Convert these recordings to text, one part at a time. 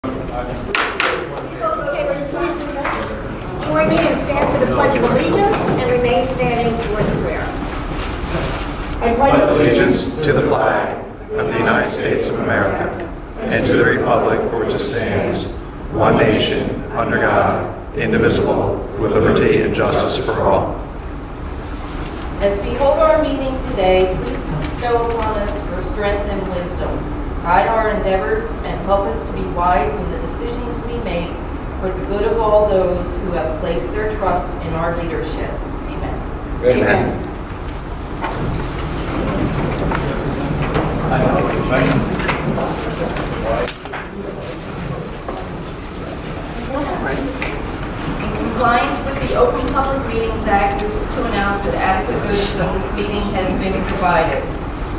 Okay, will you please join me and stand for the Pledge of Allegiance and remain standing for the prayer. I pledge allegiance to the flag of the United States of America and to the republic for which it stands, one nation, under God, indivisible, with liberty and justice for all. As we hold our meeting today, please bestow upon us your strength and wisdom. Guide our endeavors and help us to be wise in the decisions we make for the good of all those who have placed their trust in our leadership. Amen. Amen. In compliance with the Open Public Meetings Act, this is to announce that adequate notice of this meeting has been provided.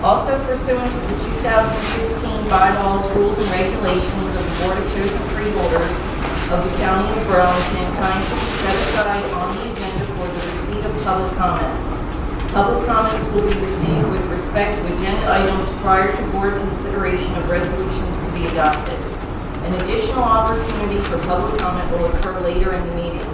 Also pursuant to the 2015 bylaws, rules, and regulations of the Board of Chosen Freeholders of the County of Burlington, time should be set aside on the agenda for the receipt of public comments. Public comments will be received with respect to agenda items prior to board consideration of resolutions to be adopted. An additional opportunity for public comment will occur later in the meeting.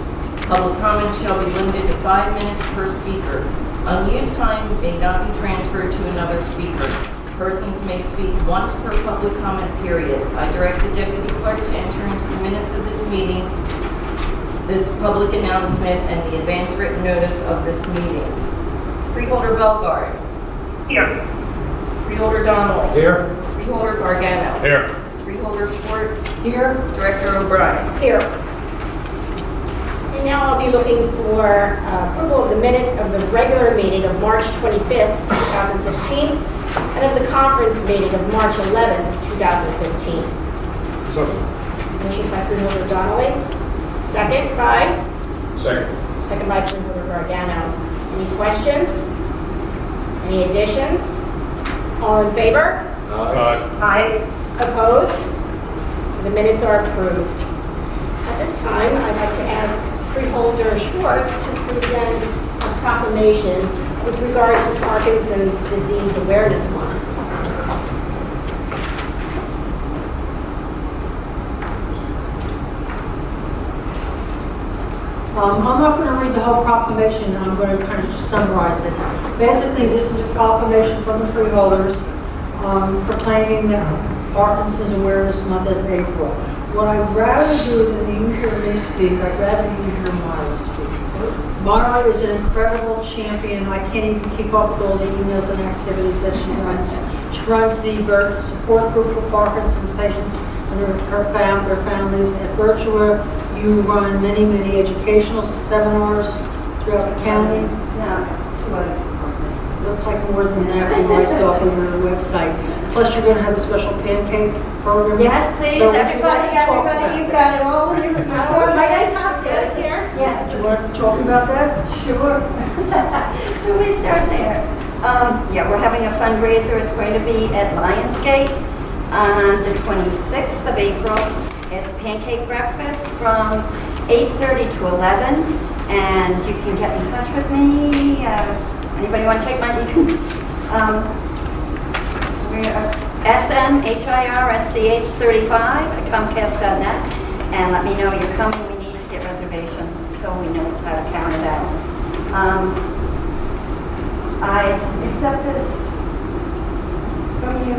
Public comment shall be limited to 5 minutes per speaker. Unused time may not be transferred to another speaker. Persons may speak once per public comment period. I direct the Deputy Clerk to enter into the minutes of this meeting, this public announcement, and the advance written notice of this meeting. Freeholder Bellegarde. Here. Freeholder Donnelly. Here. Freeholder Gargano. Here. Freeholder Schwartz. Here. Director O'Brien. Here. And now I'll be looking for approval of the minutes of the regular meeting of March 25th, 2015, and of the conference meeting of March 11th, 2015. So. Motion by Freeholder Donnelly. Second by? Second by Freeholder Gargano. Any questions? Any additions? All in favor? Aye. Opposed? The minutes are approved. At this time, I'd like to ask Freeholder Schwartz to present a proclamation with regard to Parkinson's Disease Awareness Month. I'm not going to read the whole proclamation. I'm going to kind of just summarize it. Basically, this is a proclamation from the Freeholders proclaiming that Parkinson's Awareness Month as April. What I'd rather do than you hear me speak, I'd rather you hear Myra speak. Myra is an incredible champion. I can't even keep up with all the emails and activities that she runs. She runs the support group for Parkinson's patients and their families at Virtua. You run many educational seminars throughout the county. No, 2 others. Looks like more than that from what I saw on your website. Plus, you're going to have a special pancake program. Yes, please, So would you everybody, like to talk about you've that? got it all in your form. Might I talk to it Here? Yes. Do you want to talk about that? Sure. Where do we start there? Yeah, we're having a fundraiser. It's going to be at Lionsgate on the 26th of April. It's pancake breakfast from 8:30 to 11, and you can get in touch with me. Anybody want to take my? We're SMHIRSCH35 at Comcast.net, and let me know you're coming. We need to get reservations so we know how to count it out. I accept this from you.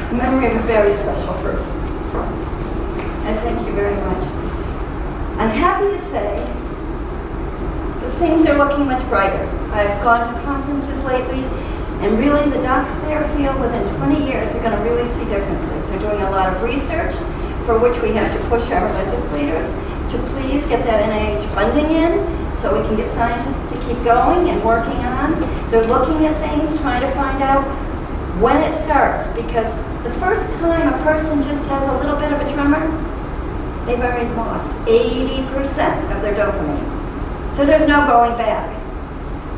In memory of a very special person. And thank you very much. I'm happy to say that things are looking much brighter. I've gone to conferences lately, and really the docs there feel within 20 years they're going to really see differences. They're doing a lot of research, for which we have to push our legislators to please get that NIH funding in so we can get scientists to keep going and working on. They're looking at things, trying to find out when it starts, because the first time a person just has a little bit of a tremor, they've already lost 80% of their dopamine. So there's no going back.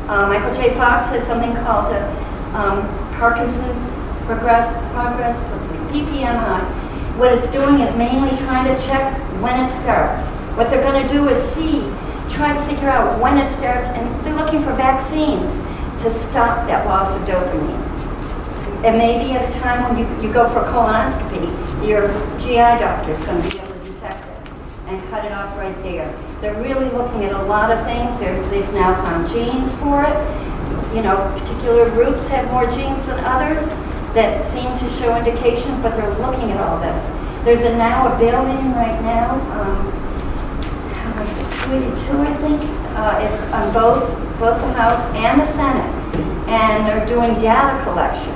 Michael J. Fox has something called Parkinson's progress, PPMI. What it's doing is mainly trying to check when it starts. What they're going to do is try to figure out when it starts, and they're looking for vaccines to stop that loss of dopamine. And maybe at a time when you go for a colonoscopy, your GI doctor is going to be able to detect this and cut it off right there. They're really looking at a lot of things. They've now found genes for it. You know, particular groups have more genes than others that seem to show indications, but they're looking at all this. There's now a bill in right now, how is it, 282, I think? It's on both the House and the Senate, and they're doing data collection.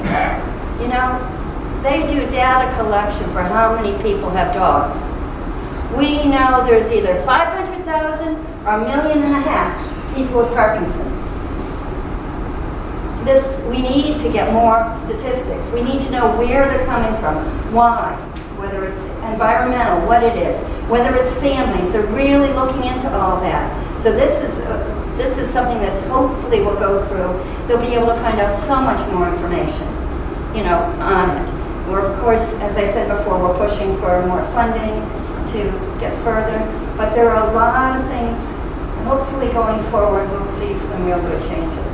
You know, they do data collection for how many people have dogs. We know there's either 500,000 or 1.5 million people with Parkinson's. We need to get more statistics. We need to know where they're coming from, why, whether it's environmental, what it is, whether it's families. They're really looking into all that. So this is something that hopefully will go through. They'll be able to find out so much more information, you know, on it. We're, of course, as I said before, we're pushing for more funding to get further. But there are a lot of things, and hopefully going forward, we'll see some real good changes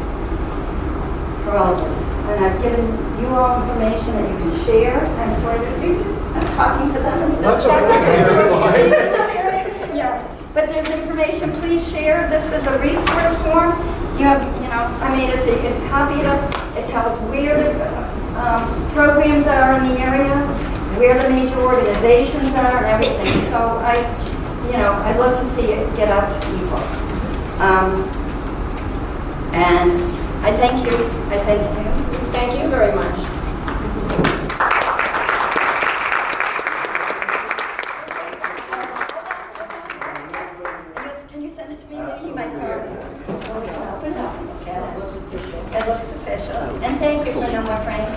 for all of us. And I've given you all information that you can share. I'm sorry to be, I'm talking to them and stuff. That's okay. Yeah, but there's information, please share. This is a resource form. You have, you know, I made it so you can copy it up. It tells where the programs are in the area, where the major organizations are, and everything. So I'd love to see it get out to people. And I thank you. I thank you. Thank you very much. Can you send it to me? Maybe my phone. Open it up. Look at it. It looks official. It looks official. And thank you for no more Frank.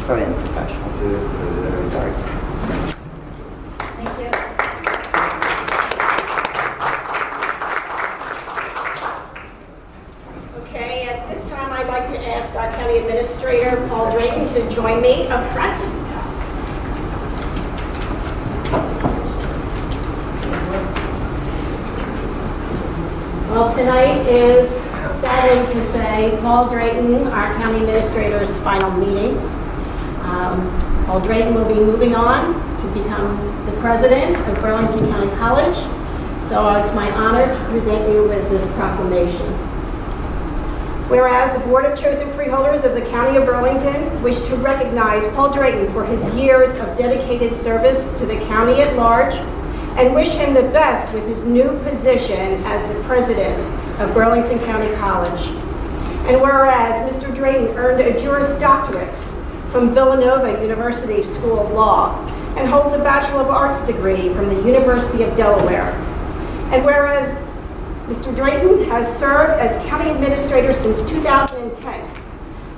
Very unprofessional. Sorry. Thank you. Okay, at this time, I'd like to ask our County Administrator, Paul Drayton, to join me up front. Well, tonight is, sadly to say, Paul Drayton, our County Administrator's final meeting. Paul Drayton will be moving on to become the President of Burlington County College. So it's my honor to present you with this proclamation. Whereas the Board of Chosen Freeholders of the County of Burlington wish to recognize Paul Drayton for his years of dedicated service to the county at large and wish him the best with his new position as the President of Burlington County College. And whereas Mr. Drayton earned a Juris Doctorate from Villanova University School of Law and holds a Bachelor of Arts degree from the University of Delaware. And whereas Mr. Drayton has served as County Administrator since 2010.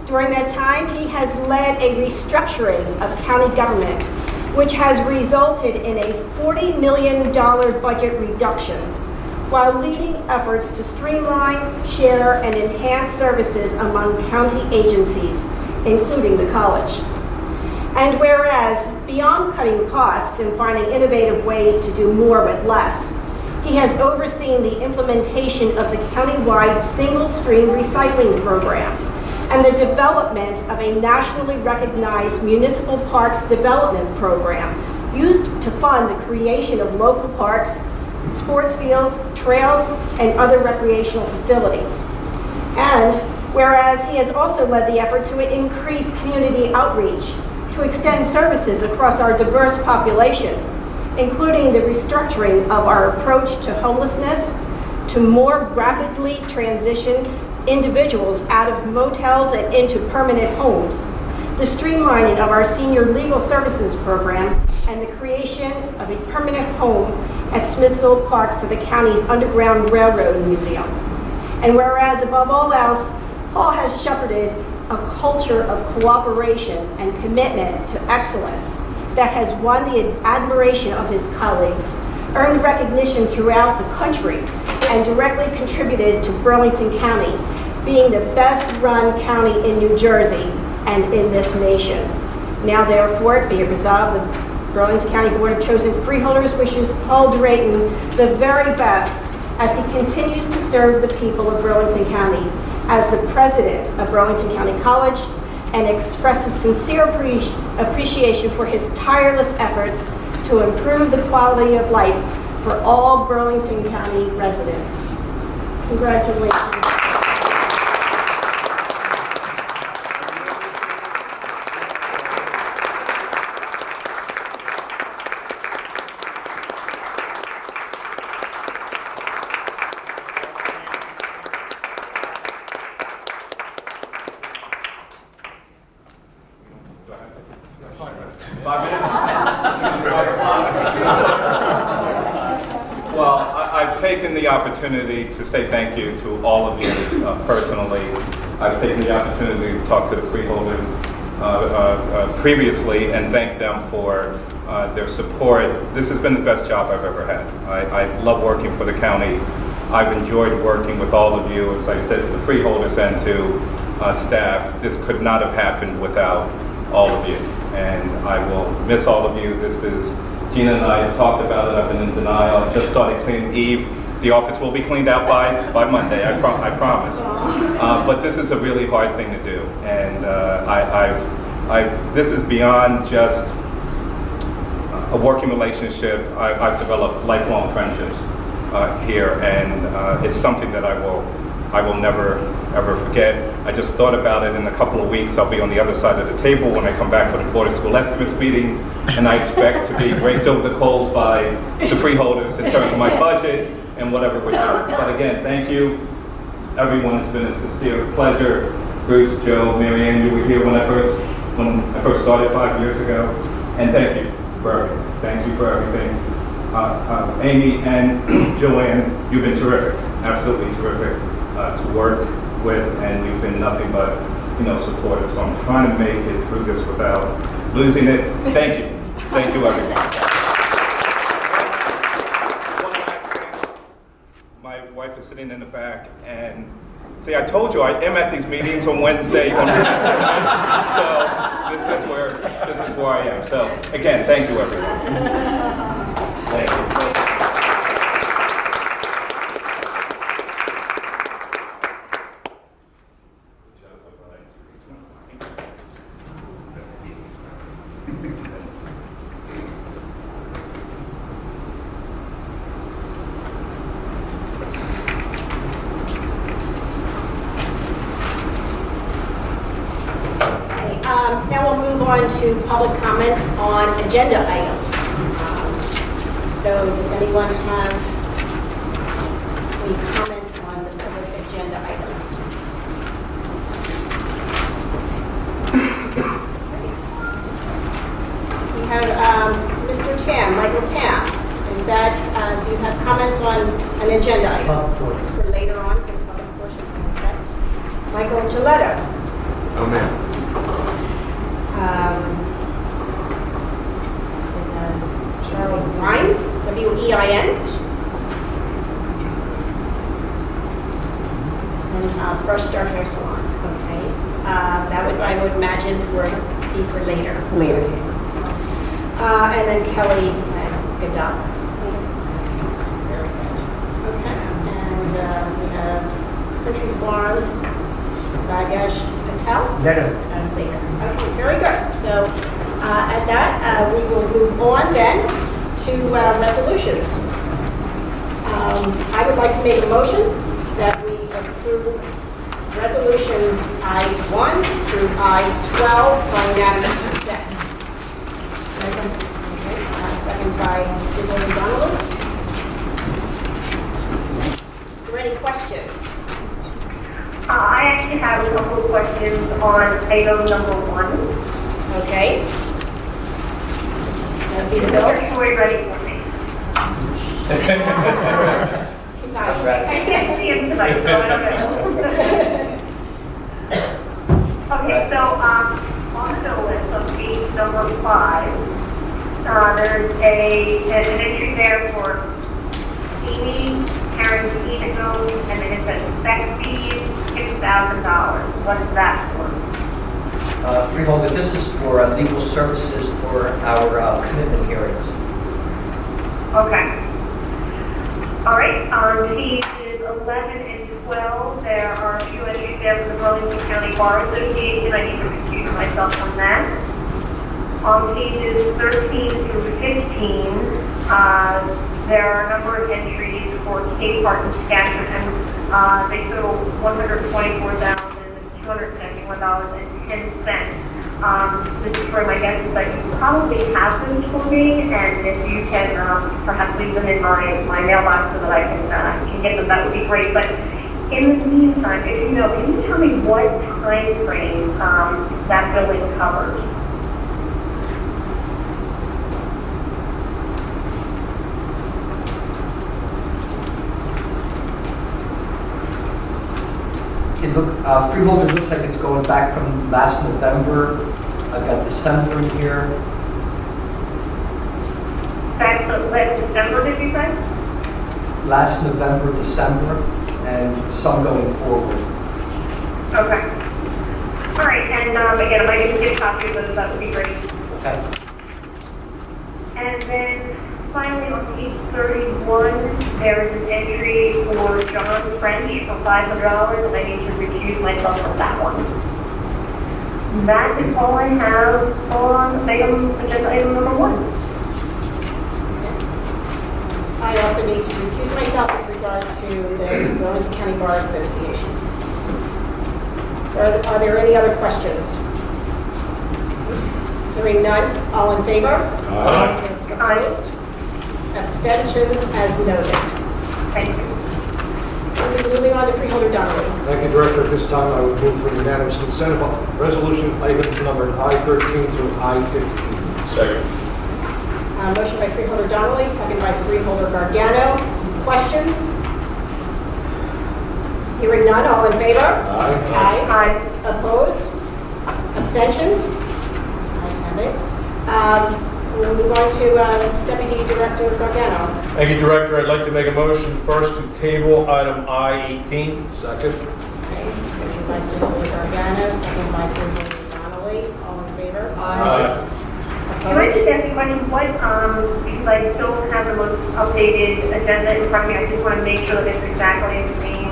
During that time, he has led a restructuring of county government, which has resulted in a $40 million budget reduction, while leading efforts to streamline, share, and enhance services among county agencies, including the college. And whereas, beyond cutting costs and finding innovative ways to do more with less, he has overseen the implementation of the countywide single-stream recycling program and the development of a nationally recognized municipal parks development program used to fund the creation of local parks, sports fields, trails, and other recreational facilities. And whereas he has also led the effort to increase community outreach to extend services across our diverse population, including the restructuring of our approach to homelessness to more rapidly transition individuals out of motels and into permanent homes, the streamlining of our senior legal services program, and the creation of a permanent home at Smithfield Park for the county's Underground Railroad Museum. And whereas above all else, Paul has shepherded a culture of cooperation and commitment to excellence that has won the admiration of his colleagues, earned recognition throughout the country, and directly contributed to Burlington County being the best-run county in New Jersey and in this nation. Now therefore, be it resolved, the Burlington County Board of Chosen Freeholders wishes Paul Drayton the very best as he continues to serve the people of Burlington County as the president of Burlington County College and expresses sincere appreciation for his tireless efforts to improve the quality of life for all Burlington County residents. Congratulations. Well, I've taken the opportunity to say thank you to all of you personally. I've taken the opportunity to talk to the freeholders previously and thank them for their support. This has been the best job I've ever had. I love working for the county. I've enjoyed working with all of you. As I said to the freeholders and to staff, this could not have happened without all of you. And I will miss all of you. This is, Gina and I have talked about it. I've been in denial. I just started cleaning Eve. The office will be cleaned out by Monday, I promise. But this is a really hard thing to do. And this is beyond just a working relationship. I've developed lifelong friendships here, and it's something that I will never, ever forget. I just thought about it. In a couple of weeks, I'll be on the other side of the table when I come back for the Board of School Estimates meeting, and I expect to be raked over the coals by the freeholders in terms of my budget and whatever we're doing. But again, thank you, everyone. It's been a sincere pleasure. Bruce, Joe, Mary Ann, you were here when I first started 5 years ago, and thank you for everything. Thank you for everything. Amy and Joanne, you've been terrific, absolutely terrific to work with, and you've been nothing but, supportive. So I'm trying to make it through this without losing it. Thank you. Thank you, everyone. One last thing. My wife is sitting in the back, and see, I told you I am at these meetings on Wednesday. So this is where I am. So again, thank you, everyone. Thank you. Now we'll move on to public comments on agenda items. So does anyone have any comments on the public agenda items? We have Mr. Tam, Michael Tam. Is that, do you have comments on an agenda item? It's for later on, for the public portion. Okay. Michael Gilletto. Oh, man. Is it Charles Wein, W-E-I-N? And Fresh Start Hair Salon, okay. That would, I would imagine, be for later. Later. And then Kelly Gadot. Very good. Okay. And we have Country Farm, Bagash Patel. Later. Later. Okay, very good. So at that, we will move on then to resolutions. I would like to make a motion that we approve resolutions I-1 through I-12 by unanimous consent. Second. Okay, second by Freeholder Donnelly. Are there any questions? I actually have a couple of questions on item number 1. Okay. That'll be the bills. Are you ready for me? He's I can't see him tonight, so I don't know. Okay, so on the bill list of page number 5, there's an entry there for Amy Tarantino, and then it says spec fees, $6,000. What is that for? Freeholder, this is for legal services for our commitment hearings. Okay. All right, on pages 11 and 12, there are a few entries there from the Burlington County Bar Association. I need to recuse myself from that. On pages 13 through 15, there are a number of entries for Cape Park and Skagit, and they total $124,271.10. This is for my guesses that you probably have those for me, and if you can perhaps leave them in my mailbox so that I can get them, that would be great. But in the meantime, if you know, can you tell me what time frame that building covers? Freeholder looks like it's going back from last November. I've got December in here. Back to last December, did you say? Last November, December, and some going forward. Okay. All right, and again, if I can get a copy of those, that would be great. Okay. And then finally on page 31, there is an entry for John French for $500, and I need to recuse myself from that one. That is all I have on agenda item number 1. I also need to recuse myself with regard to the Burlington County Bar Association. So are there any other questions? Hearing none, all in favor? Aye. Opposed? Abstentions as noted. Thank you. Okay, moving on to Freeholder Donnelly. Thank you, Director. At this time, I would move for unanimous consent of resolution items numbered I-13 through I-15. Second. Motion by Freeholder Donnelly, second by Freeholder Gargano. Questions? Hearing none, all in favor? Aye. Aye. Opposed? Abstentions? Ayes have it. We'll move on to Deputy Director Gargano. Thank you, Director. I'd like to make a motion first to table item I-18. Second. Okay. Motion by Freeholder Gargano, second by Freeholder Donnelly. All in favor? Aye. Can I just ask a question? What, because I don't have the most updated agenda in front of me, I just want to make sure that it's exactly the same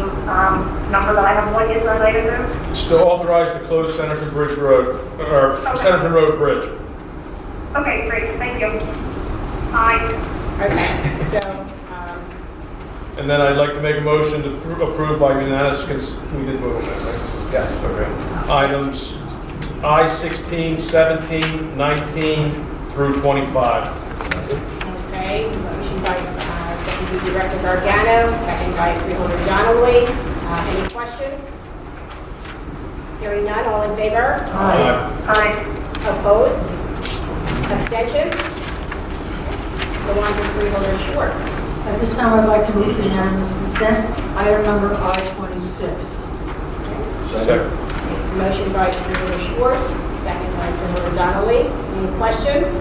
number that I have. What is that item now? It's to authorize to close Senator Bridge Road, or Senator Road Bridge. Okay, great, thank you. Aye. Okay, so, And then I'd like to make a motion to approve by unanimous consent. We did vote on that, right? Yes, okay. Items I-16, 17, 19 through 25. as you say, motion by Deputy Director Gargano, second by Freeholder Donnelly. Any questions? Hearing none, all in favor? Aye. Aye. Opposed? Abstentions? Go on to Freeholder Schwartz. At this time, I'd like to move for unanimous consent, item number I-26. Second. Motion by Freeholder Schwartz, second by Freeholder Donnelly. Any questions?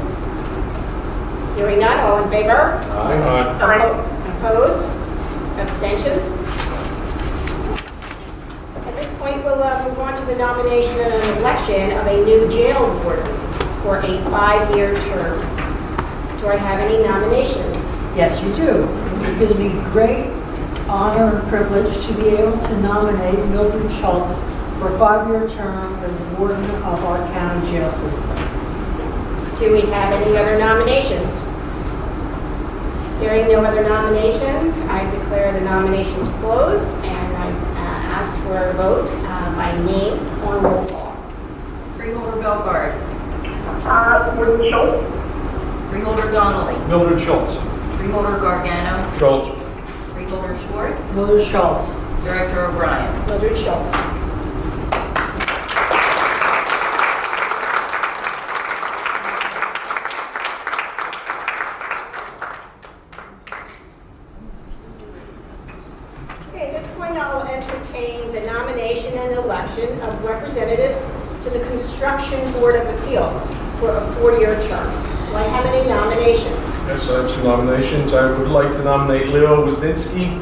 Hearing none, all in favor? Aye. Aye. Opposed? Abstentions? At this point, we'll move on to the nomination and an election of a new jail warden for a 5-year term. Do I have any nominations? Yes, you do. It gives me great honor and privilege to be able to nominate Mildred Schultz for a 5-year term as warden of our county jail system. Do we have any other nominations? Hearing no other nominations, I declare the nominations closed, and I ask for a vote by name on roll call. Freeholder Belgard. Warden Schultz? Freeholder Donnelly. Mildred Schultz. Freeholder Gargano. Schultz. Freeholder Schwartz. Mildred Schultz. Director O'Brien. Mildred Schultz. Okay, at this point, I'll entertain the nomination and election of representatives to the Construction Board of Appeals for a 4-year term. Do I have any nominations? Yes, I have some nominations. I would like to nominate Leo Wazinski,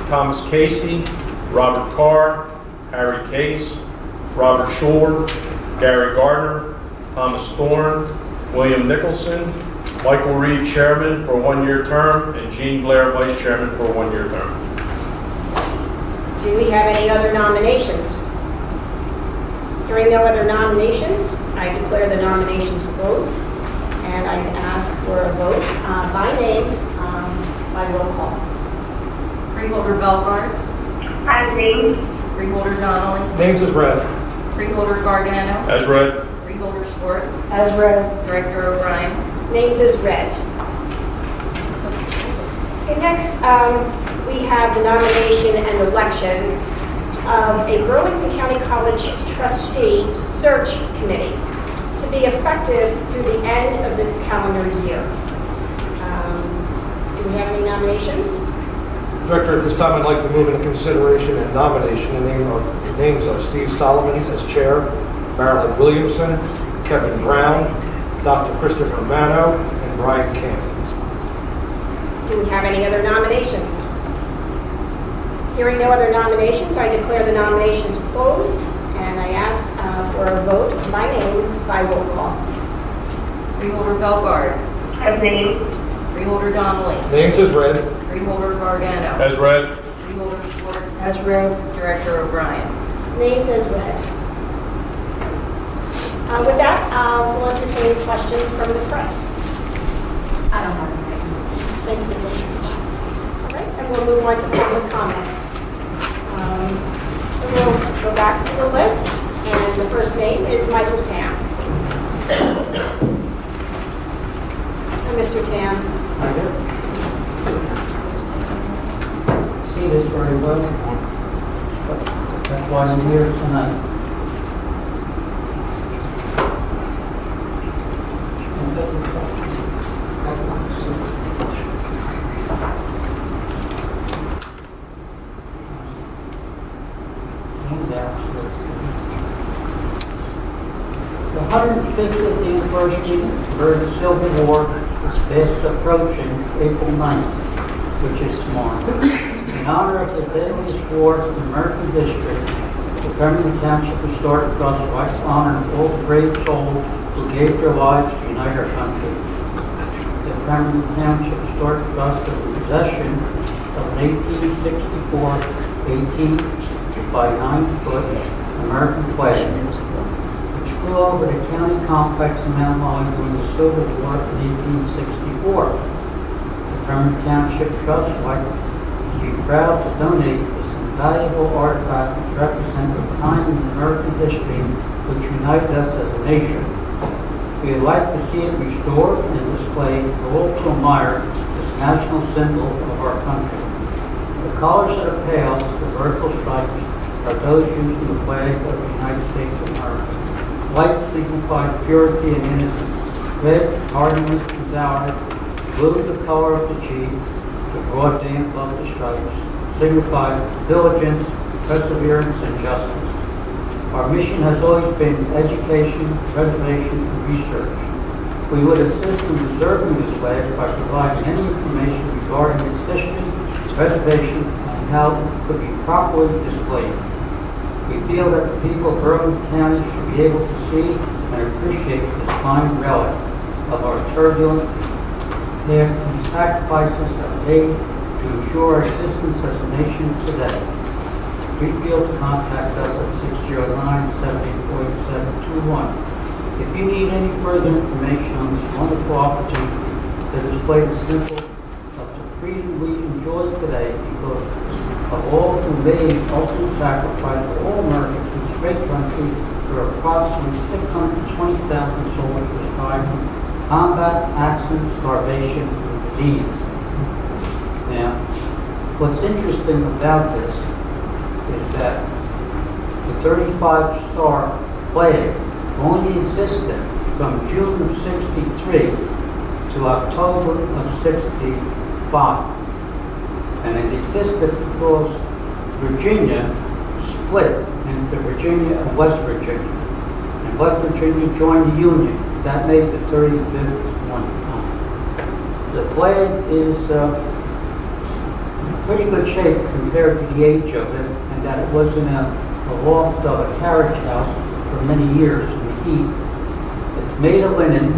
Thomas Casey, Robert Carr, Harry Case, Robert Shore, Gary Gardner, Thomas Thorne, William Nicholson, Michael Reed, Chairman for a 1-year term, and Jean Blair, Vice Chairman for a 1-year term. Do we have any other nominations? Hearing no other nominations, I declare the nominations closed, and I ask for a vote by name, by roll call. Freeholder Belgard, As named. Freeholder Donnelly, Names is read. Freeholder Gargano, As read. Freeholder Schwartz, As read. Director O'Brien. Names is read. Okay, next, we have the nomination and election of a Burlington County College trustee search committee to be effective through the end of this calendar year. Do we have any nominations? Director, at this time, I'd like to move into consideration and nomination the names of Steve Solomon as chair, Marilyn Williamson, Kevin Brown, Dr. Christopher Mano, and Brian Camp. Do we have any other nominations? Hearing no other nominations, I declare the nominations closed, and I ask for a vote by name by roll call. Freeholder Belgard, As named. Freeholder Donnelly, Names is read. Freeholder Gargano, As read. Freeholder Schwartz, As read. Director O'Brien. Names as read. With that, we'll entertain questions from the press. I don't have anything. Thank you very much. All right, and we'll move on to public comments. So we'll go back to the list, and the first name is Michael Tam. Mr. Tam. I do. See this very well. That's why I'm here tonight. The 150th anniversary of the Civil War is fast approaching April 9th, which is tomorrow. In honor of the deadliest war in American history, the Burlington Township Historic Trust would like to honor all the brave souls who gave their lives to unite our country. The Burlington Township Historic Trust is in possession of an 1864 18 by 9-foot American flag, which flew over the county complex in Mount Holly during the Civil War in 1864. The Burlington Township Trust would like to be proud to donate this invaluable artifact which represents a time in American history which united us as a nation. We would like to see it restored and displayed for all to admire this national symbol of our country. The colors that are pale, the vertical stripes, are those used in the flag of the United States of America. White signifies purity and innocence. Red, hardness and valor. Blue, the color of the chief. The broad band above the stripes signifies diligence, perseverance, and justice. Our mission has always been education, preservation, and research. We would assist in preserving this flag by providing any information regarding its history, preservation, and how it could be properly displayed. We feel that the people of Burlington County should be able to see and appreciate this fine relic of our turbulent past and sacrifices that were made to ensure our existence as a nation today. Please feel to contact us at 609-784-8721. If you need any further information on this wonderful opportunity to display the symbol of the freedom we enjoy today because of all who made ultimate sacrifice for all Americans in this great country, there are approximately 620,000 soldiers surviving combat, accident, starvation, and disease. Now, what's interesting about this is that the 35-star flag only existed from June of '63 to October of '65. And it existed because Virginia split into Virginia and West Virginia. And West Virginia joined the Union. That made the 35th one. The flag is in pretty good shape compared to the age of it, and that it was in a loft of a carriage house for many years in the heat. It's made of linen.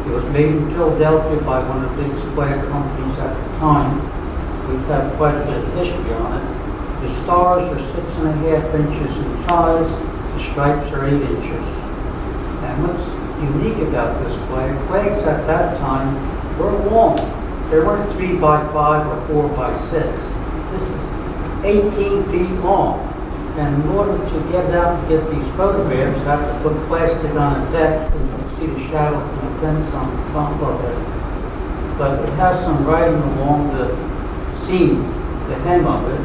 It was made in Philadelphia by one of the biggest flag companies at the time. We've had quite a bit of history on it. The stars are 6.5 inches in size, the stripes are 8 inches. And what's unique about this flag, flags at that time were long. They weren't 3 by 5 or 4 by 6. This is 18 feet long. And in order to get out and get these photographs, I have to put plastic on a deck, and you can see the shadow from the fence on the top of it. But it has some writing along the seam, the hem of it.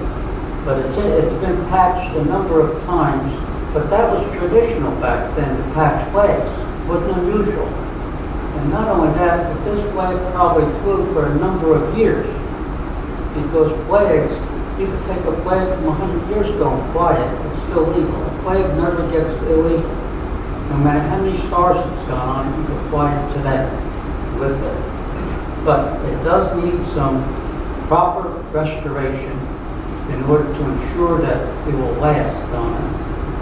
But it's been patched a number of times. But that was traditional back then, to patch flags. It wasn't unusual. And not only that, but this flag probably flew for a number of years. Because flags, you could take a flag from 100 years ago and fly it, it's still legal. A flag never gets illegal. No matter how many stars it's got on it, you can fly it today with it. But it does need some proper restoration in order to ensure that it will last on it.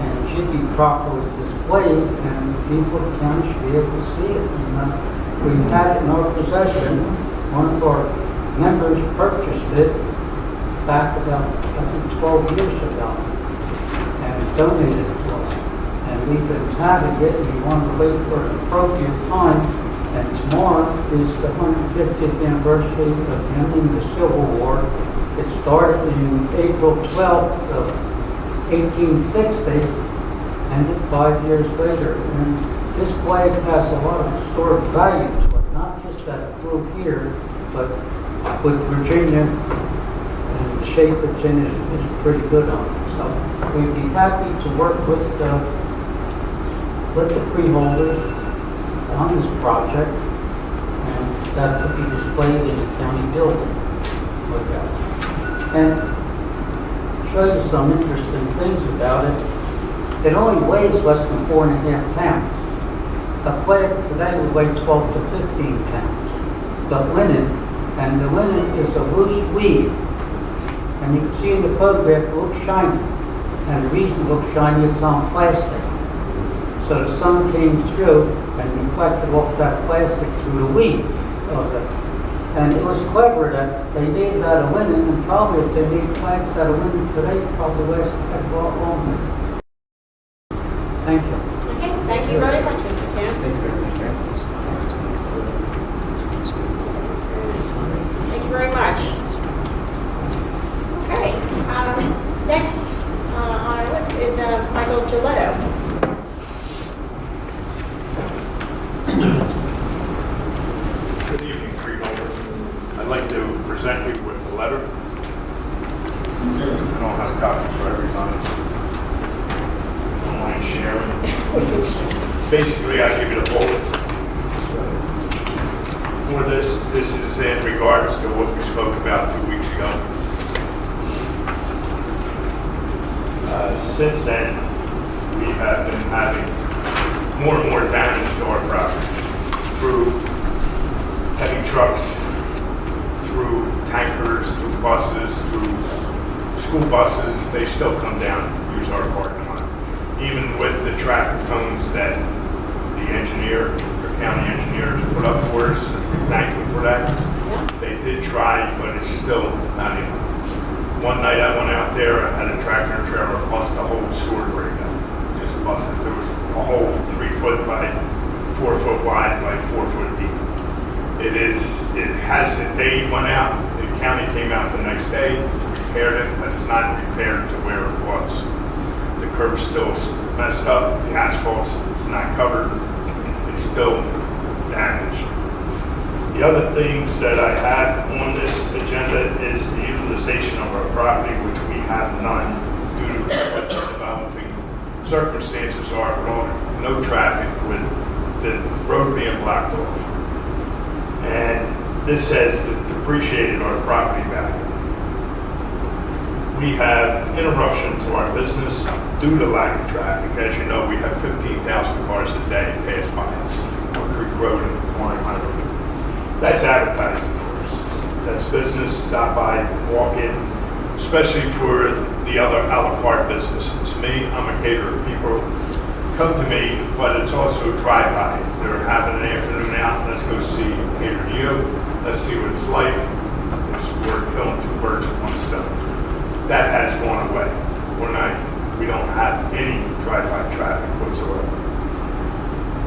And it should be properly displayed, and people of the county should be able to see it. And, we've had it in our possession. One of our members purchased it back about, I think, 12 years ago, and donated it to us. And we've been having it, and we want to wait for an appropriate time. And tomorrow is the 150th anniversary of the ending of the Civil War. It started in April 12th of 1860, ended 5 years later. And this flag has a lot of historic value to it, not just that it flew here, but with Virginia, and the shape it's in is pretty good on it. So we'd be happy to work with the freeholders on this project, and that will be displayed in the county building. Look at it. And show you some interesting things about it. It only weighs less than 4.5 pounds. A flag today would weigh 12 to 15 pounds. But linen, and the linen is a loose weave. And you can see in the photograph it looks shiny. And the reason it looks shiny, it's on plastic. So the sun came through and reflected off that plastic through the weave of it. And it was clever that they made it out of linen, and probably if they made flags out of linen today, probably last a lot longer. Thank you. Okay, thank you very much, Mr. Tam. Thank you very much, Mayor. Thank you very much. Okay, next on our list is Michael Giletto. Good evening, Freeholders. I'd like to present you with a letter. I don't have copies for everybody. I don't mind sharing. Basically, I give you the bullet. For this is in regards to what we spoke about 2 weeks ago. Since then, we have been having more and more damage to our property through heavy trucks, through tankers, through buses, through school buses. They still come down and use our parking lot. Even with the traffic cones that the engineer, the county engineers put up for us, we thank them for that. They did try, but it's still not enough. One night I went out there, I had a tractor and trailer bust the whole sewer break up. Just busted. There was a hole 3 foot by 4 foot wide by 4 foot deep. It has, the day it went out, the county came out the next day, repaired it, but it's not repaired to where it was. The curb's still messed up, the asphalt's, it's not covered, it's still damaged. The other things that I have on this agenda is the utilization of our property, which we have none due to what the developing circumstances are, with no traffic, with the road being blocked off. And this has depreciated our property value. We have interruption to our business due to lack of traffic. As you know, we have 15,000 cars a day pass by us on Creek Road and Warren Highway. That's advertising for us. That's business, stop by, walk in, especially for the other a la carte businesses. Me, I'm a caterer. People come to me, but it's also drive-by. They're having an afternoon out, let's go see, cater to you, let's see what it's like. We're killing 2 birds with 1 stone. That has gone away.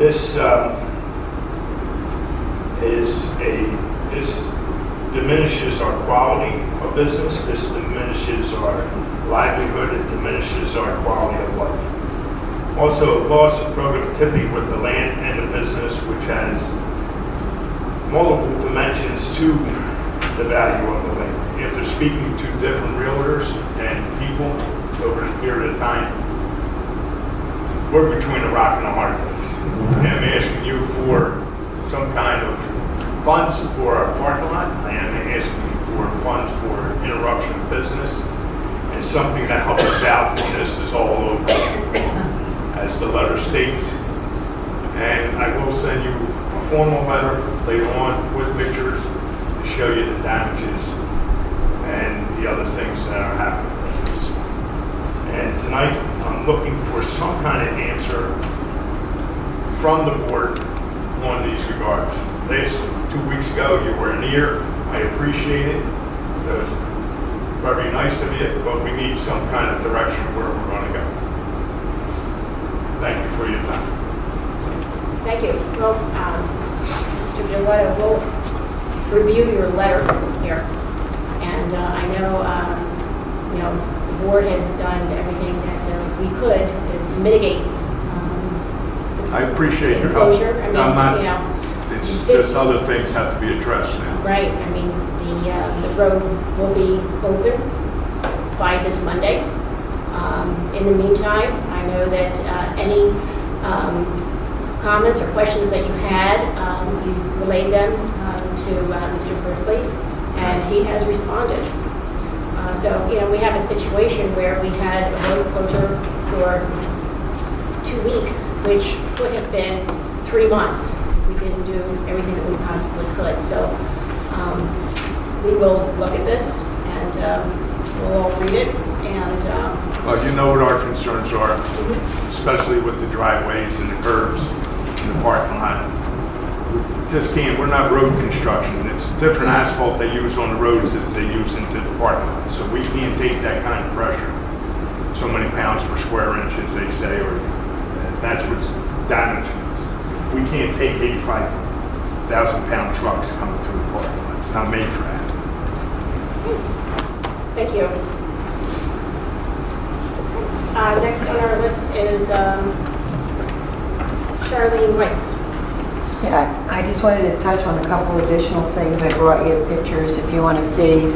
This this diminishes our quality of business. This diminishes our livelihood. It diminishes our quality of life. Also, loss of productivity with the land and the business, which has multiple dimensions to the value of the land. After speaking to different realtors and people over a period of time, we're between a rock and a hard place. And I'm asking you for some kind of funds for our parking lot. I am asking you for funds for interruption of business and something to help us out when this is all over, as the letter states. And I will send you a formal letter later on with pictures to show you the damages and the other things that are happening with this. And tonight, I'm looking for some kind of answer from the board on these regards. Last 2 weeks ago, you were in here. I appreciate it. That was very nice of you, but we need some kind of direction where we're going to go. Thank you for your time. Thank you. Well, Mr. Gillette will review your letter here. And I know, the board has done everything that we could to mitigate I appreciate your help. enclosure. I mean, It's this- just other things have to be addressed now. Right, I mean, the road will be open by this Monday. In the meantime, I know that any comments or questions that you had, you relayed them to Mr. Berkeley, and he has responded. So, we have a situation where we had a road closure for 2 weeks, which could have been 3 months if we didn't do everything that we possibly could. So we will look at this and we'll all read it. And Well, you know what our concerns are, especially with the driveways and the curbs and the parking lot. We just can't, we're not road construction. It's different asphalt they use on the roads as they use into the parking lot. So we can't take that kind of pressure. So many pounds per square inch, as they say, or that's what's damaging us. We can't take 85,000-pound trucks coming through the parking lot. It's not made for that. thank you. Next on our list is Charlene Weiss. Yeah, I just wanted to touch on a couple additional things. I brought you pictures if you want to see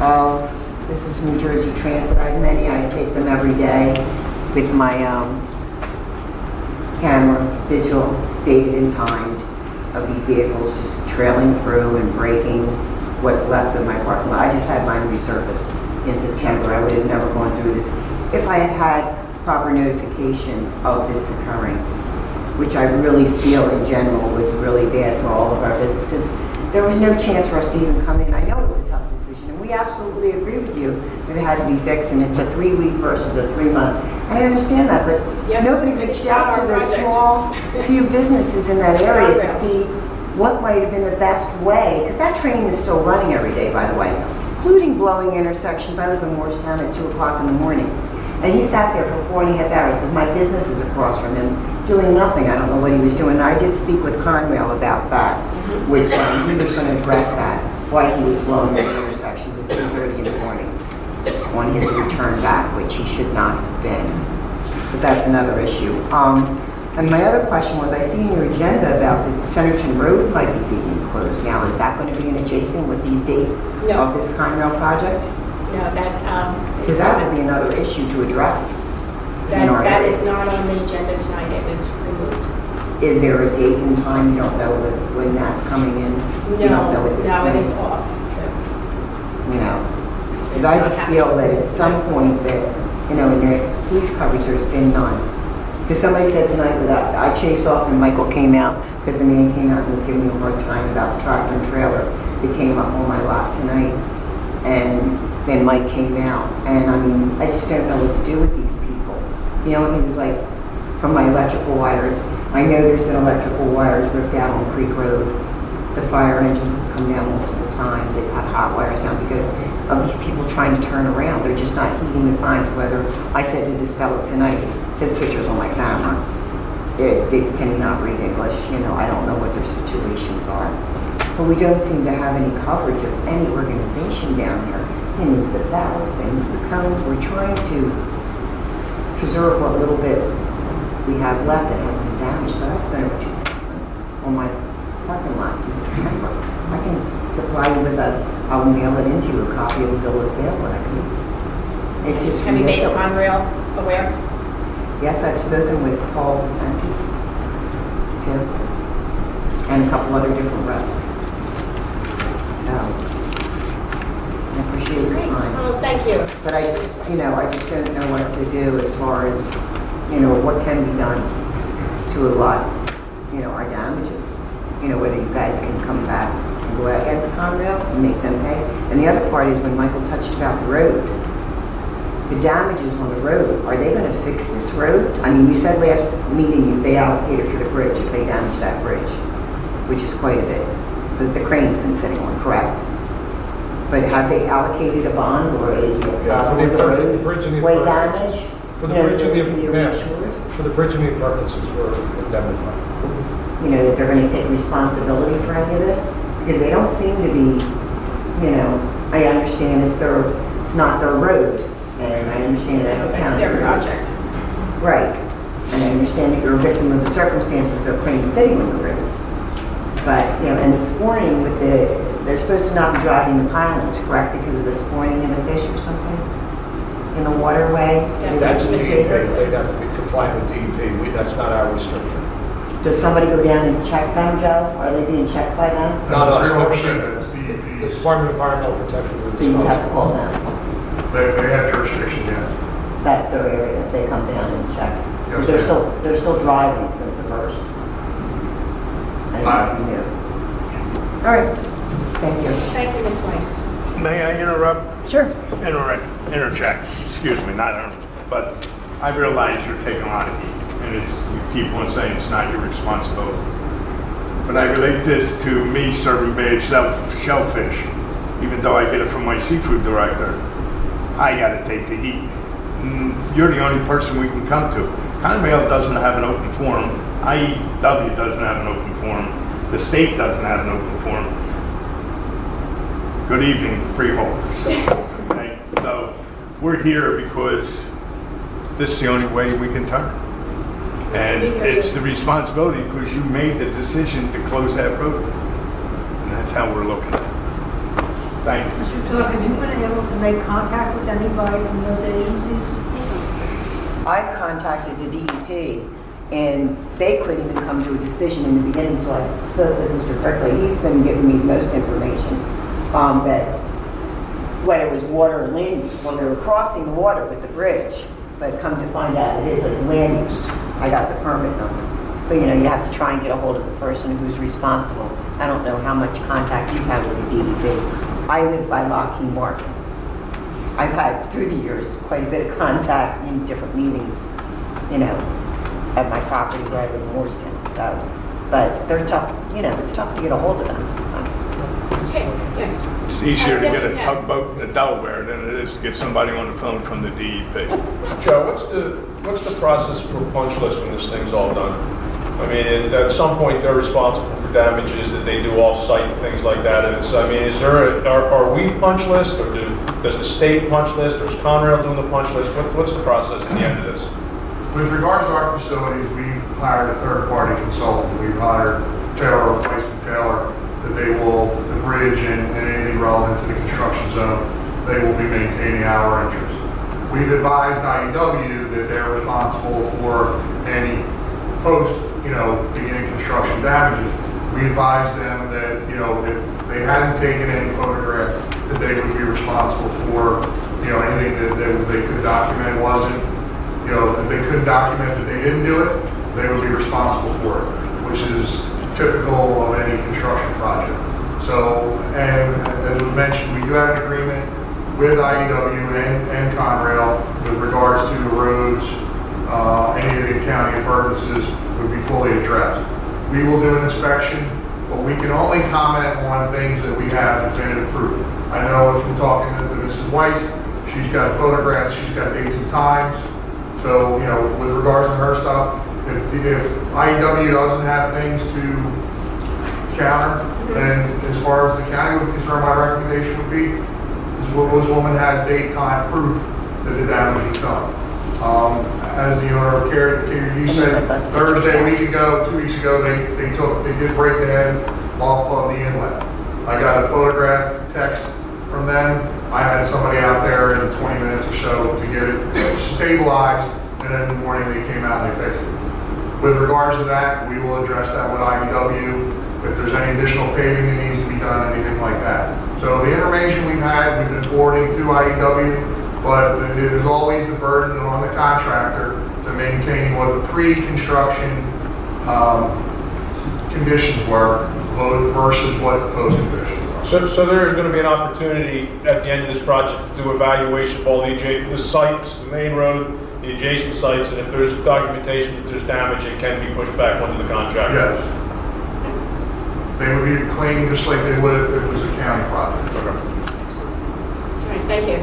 of, this is New Jersey Transit. I have many, I take them every day with my camera, digital, dated and timed, of these vehicles just trailing through and breaking what's left of my parking lot. I just had mine resurfaced in September. I would have never gone through this if I had had proper notification of this occurring, which I really feel in general was really bad for all of our businesses. There was no chance for us to even come in. I know it was a tough decision, and we absolutely agree with you that it had to be fixed, and it's a 3-week versus a 3-month. I understand that, but Yes, nobody it's reached out not to our the project. small few businesses in that area to Progress. see what might have been the best way, because that train is still running every day, by the way, including blowing intersections. I live in Morristown at 2 o'clock in the morning. And he sat there for 4.5 hours, because my business is across from him, doing nothing. I don't know what he was doing. I did speak with Conrail about that, which he was going to address that, why he was blowing the intersections at 2:30 in the morning on his return back, which he should not have been. But that's another issue. And my other question was, I see in your agenda about the Centerton Road might be being closed now. Is that going to be an adjacent with these dates No. of this Conrail project? No, that Because is that not, would be another issue to address. in our that area. is not on the agenda tonight. It was removed. Is there a date and time, you don't know when that's coming in? You don't know at this No, it point? is off. You know, because It's I not just happening. feel that at some point that, in the police coverage, there's been none. Because somebody said tonight that I chased off and Michael came out, because the man came out and was giving me a hard time about the tractor and trailer that came up on my lot tonight. And then Mike came out, and I mean, I just don't know what to do with these people. You know, he was like, from my electrical wires, I know there's been electrical wires ripped out on Creek Road. The fire engines have come down multiple times. They've had hot wires down because of these people trying to turn around. They're just not heeding the signs. Whether I said to this fellow tonight, his picture's on my camera, can he not read English? You know, I don't know what their situations are. But we don't seem to have any coverage of any organization down here. They move the valves, they move the cones. We're trying to preserve what little bit we have left that hasn't been damaged. But I spent over $2,000 on my parking lot in September. I can supply you with I'll mail it into you, a copy of the bill of sale, but I can, it's just Have you made ridiculous. Conrail aware? Yes, I've spoken with Paul DeSantis, too, and a couple other different reps. So, I appreciate your Great. time. Oh, thank you. But I just, I just don't know what to do as far as, what can be done to allot, our damages. Whether you guys can come back and go against Conrail and make them pay. And the other part is when Michael touched about the road, the damages on the road, are they going to fix this road? I mean, you said last meeting they allocated for the bridge if they damage that bridge, which is quite a bit, that the crane's been sitting on, correct? But have they allocated a bond or a For the bridge and the way apartments. damage? For the bridge and You're the, insured? for the bridge and the apartments were indemnified. That they're going to take responsibility for any of this? Because they don't seem to be, I understand it's not their road, and I understand that's a It's county their road. project. Right. And I understand that you're a victim of the circumstances of a crane sitting on the road. But, and the sporting with they're supposed to not be driving the pilings, correct, because of the sporting of the fish or something in the waterway? That's Is DEP. it- They'd have to be compliant with DEP. That's not our restriction. Does somebody go down and check them, Joe? Are they being checked by them? Not us. That's The DEP. Department of Environmental Protection. So you have to call them. They have jurisdiction, yes. That's their area. They come down and check. Yes, They're ma'am. they're still driving since the first. I don't know if you knew. All right. Thank you. Thank you, Ms. Weiss. May I interrupt? Sure. Interject, excuse me, but I realize you're taking a lot of heat, and you keep on saying it's not your responsibility. But I relate this to me serving bad shellfish. Even though I get it from my seafood director, I gotta take the heat. You're the only person we can come to. Conrail doesn't have an open forum. IEW doesn't have an open forum. The state doesn't have an open forum. Good evening, freeholders. Okay? So we're here because this is the only way we can turn. And it's the responsibility because you made the decision to close that road. And that's how we're looking at it. Thank you. Mr. Clark, have you been able to make contact with anybody from those agencies? I've contacted the DEP, and they couldn't even come to a decision in the beginning until I spoke with Mr. Berkeley. He's been giving me most information that whether it was water or land use, when they were crossing the water with the bridge, but come to find out it is a land use. I got the permit number. But you have to try and get a hold of the person who's responsible. I don't know how much contact you've had with the DEP. I live by Lockheed Martin. I've had, through the years, quite a bit of contact in different meetings, at my property where I live in Morristown. So, but they're tough, it's tough to get a hold of them sometimes. Okay, yes. It's easier to Yes, get you a can. tugboat in the Delaware than it is to get somebody on the phone from the DEP. Joe, what's the process for punch list when this thing's all done? I mean, at some point, they're responsible for damages that they do off-site and things like that. And are we punch list, or does the state punch list, or is Conrail doing the punch list? What's the process at the end of this? With regards to our facilities, we've hired a third-party consultant. We've hired Taylor, Replacement Taylor, that they will, the bridge and anything relevant to the construction zone, they will be maintaining our interest. We've advised IEW that they're responsible for any beginning construction damages. We advised them that, if they hadn't taken any photographs, that they would be responsible for, anything that they could document wasn't, if they couldn't document that they didn't do it, they would be responsible for it, which is typical of any construction project. So, and as was mentioned, we do have an agreement with IEW and Conrail with regards to the roads, any of the county appurtenances would be fully addressed. We will do an inspection, but we can only comment on things that we have definitive proof. I know from talking to Mrs. Weiss, she's got photographs, she's got dates and times. So, with regards to her stuff, if IEW doesn't have things to counter, then as far as the county would concern, my recommendation would be, this woman has date, time, proof that the damage was done. As the owner of KRD said, Thursday, a week ago, 2 weeks ago, they did break the head off of the inlet. I got a photograph text from them. I had somebody out there in 20 minutes or so to get it stabilized, and then in the morning they came out and they fixed it. With regards to that, we will address that with IEW. If there's any additional paving that needs to be done, anything like that. So the information we've been forwarding to IEW, but it is always the burden on the contractor to maintain what the pre-construction conditions were versus what the post-conditions are. So there is going to be an opportunity at the end of this project to do evaluation of all the sites, the main road, the adjacent sites, and if there's documentation that there's damage, it can be pushed back onto the contractor. Yes. They would be claimed just like they would if it was a county project. Okay. All right, thank you.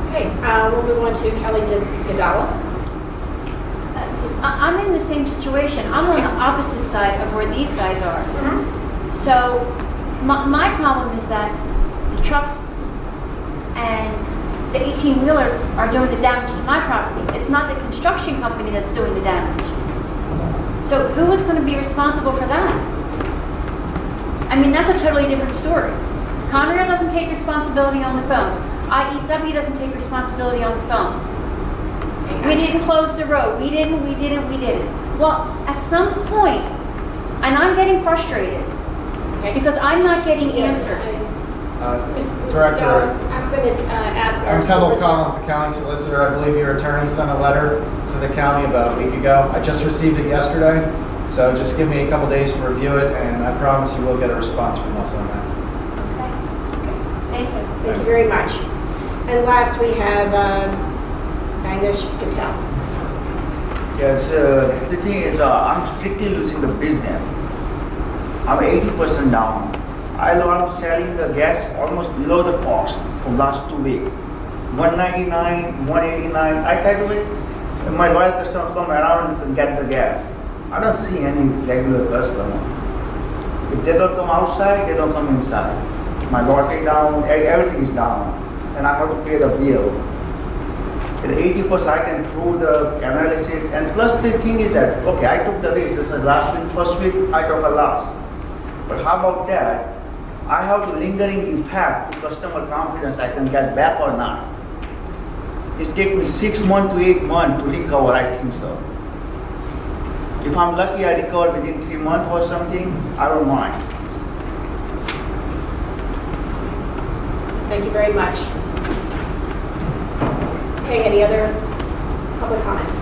Okay, we'll move on to Kelly Gadala. I'm in the same situation. I'm on the opposite side of where these guys are. So my problem is that the trucks and the 18-wheelers are doing the damage to my property. It's not the construction company that's doing the damage. So who is going to be responsible for that? I mean, that's a totally different story. Conrail doesn't take responsibility on the phone. IEW doesn't take responsibility on the phone. We didn't close the road. We didn't. Well, at some point, and I'm getting frustrated because I'm not getting answers. Director, I'm going to ask our I'm Kendall solicitor. Collins, the county solicitor. I believe your attorney sent a letter to the county about a week ago. I just received it yesterday, so just give me a couple days to review it, and I promise you will get a response from us on that. Thank you. Thank you very much. And last we have Bangladesh Patel. Yes, the thing is, I'm strictly losing the business. I'm 80% down. I'm selling the gas almost below the cost for last 2 weeks. 199, 189. I try to wait. My loyal customer come around and get the gas. I don't see any regular customer. If they don't come outside, they don't come inside. My battery down, everything is down, and I have to pay the bill. At 80%, I can prove the analysis, and plus the thing is that, okay, I took the risk. This is last week, first week, I took a loss. But how about that? I have the lingering impact to customer confidence I can get back or not. It takes me 6 months to 8 months to recover, I think so. If I'm lucky, I recover within 3 months or something, I don't mind. Thank you very much. Okay, any other public comments?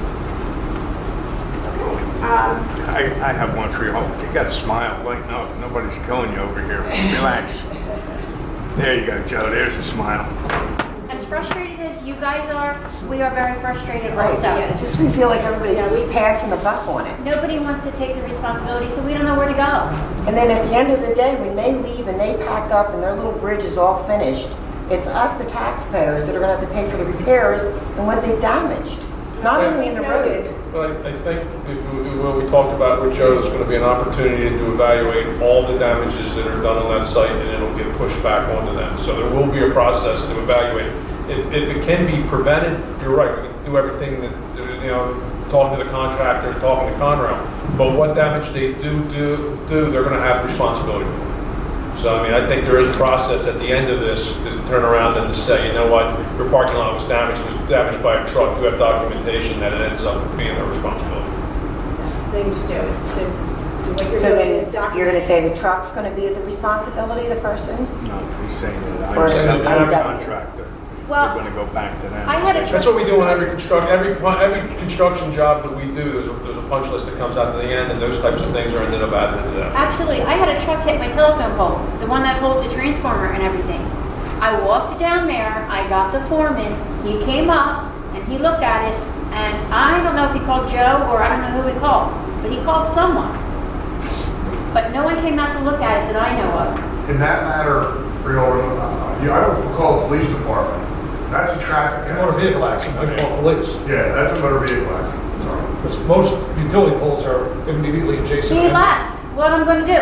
Okay. I have one for you. You got to smile, lighten up. Nobody's killing you over here. Relax. There you go, Joe. There's a smile. As frustrated as you guys are, we are very frustrated Right, also. yeah, it's just we feel like everybody's just passing the buck on it. Nobody wants to take the responsibility, so we don't know where to go. And then at the end of the day, when they leave and they pack up and their little bridge is all finished, it's us, the taxpayers, that are gonna have to pay for the repairs and what they've damaged. Not only in the road. But I think when we talked about with Joe, there's going to be an opportunity to evaluate all the damages that are done on that site, and it'll get pushed back onto them. So there will be a process to evaluate. If it can be prevented, you're right, we can do everything that, talking to the contractors, talking to Conrail. But what damage they do, they're going to have responsibility for. So, I mean, I think there is a process at the end of this to turn around and to say, you know what, your parking lot was damaged by a truck. You have documentation that it ends up being their responsibility. That's the thing to do, is to do what you're So doing then is document. you're gonna say the truck's gonna be the responsibility of the person? No, he's saying that Or I'm IEW. a contractor. Well, They're going to go back to them. I had a That's what we do on every construction job that we do. There's a punch list that comes out to the end, and those types of things are ended up added to that. Actually, I had a truck hit my telephone pole, the one that holds the transformer and everything. I walked down there, I got the foreman, he came up, and he looked at it, and I don't know if he called Joe, or I don't know who he called, but he called someone. But no one came out to look at it that I know of. In that matter, Freeholders, I don't call the police department. That's a traffic It's a motor vehicle accident, I call police. Yeah, that's a motor vehicle accident. Because most utility poles are immediately adjacent. He left. What am I going to do?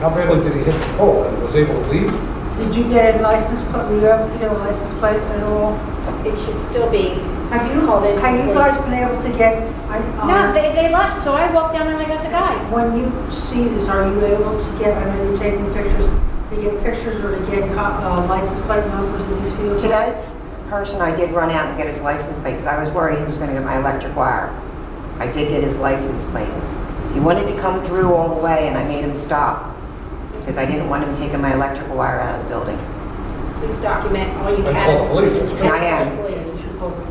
How badly did he hit the pole and was able to leave? Did you get a license plate? Were you able to get a license plate at all? It should still be Have you called into Have the you police. guys been able to get? No, they left, so I walked down and I got the guy. When you see this, are you able to get? I know you're taking pictures. To get pictures or to get license plate numbers of these vehicles? Today's person, I did run out and get his license plate because I was worried he was going to get my electric wire. I did get his license plate. He wanted to come through all the way and I made him stop because I didn't want him taking my electrical wire out of the building. Please document all you can. And call the police. And I am. Police.